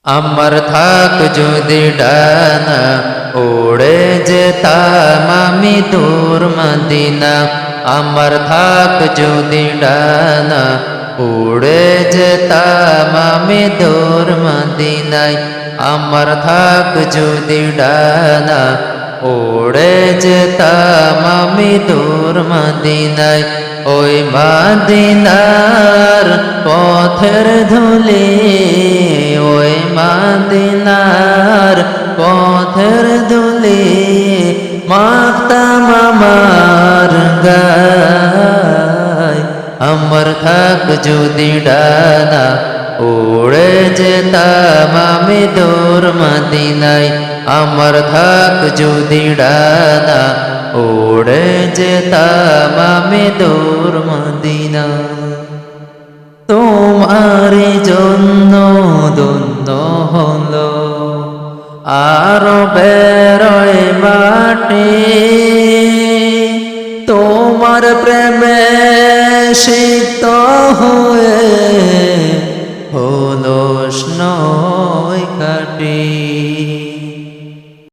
আমার থাক যদি ডানা উড়ে যেতাম আমি দূর মদিনা। আমার থাক যদি ডানা উড়ে যেতাম আমি দূর মদিনায়। আমার থাক যদি ডানা উড়ে যেতাম আমি দূর মদিনায়। ওই মদিনার পথের ধুলি, ওই মদিনার পথের ধুলি মাখতাম আমার গায়। আমার থাক যদি ডানা উড়ে যেতাম আমি দূর মদিনায়। আমার থাক যদি ডানা উড়ে যেতাম আমি দূর মদিনায়। তোমার জন্য ধন্য হলো আরো বেরোয় মাটি, তোমার প্রেমে সিক্ত হয়ে হলো স্নয় কাটি।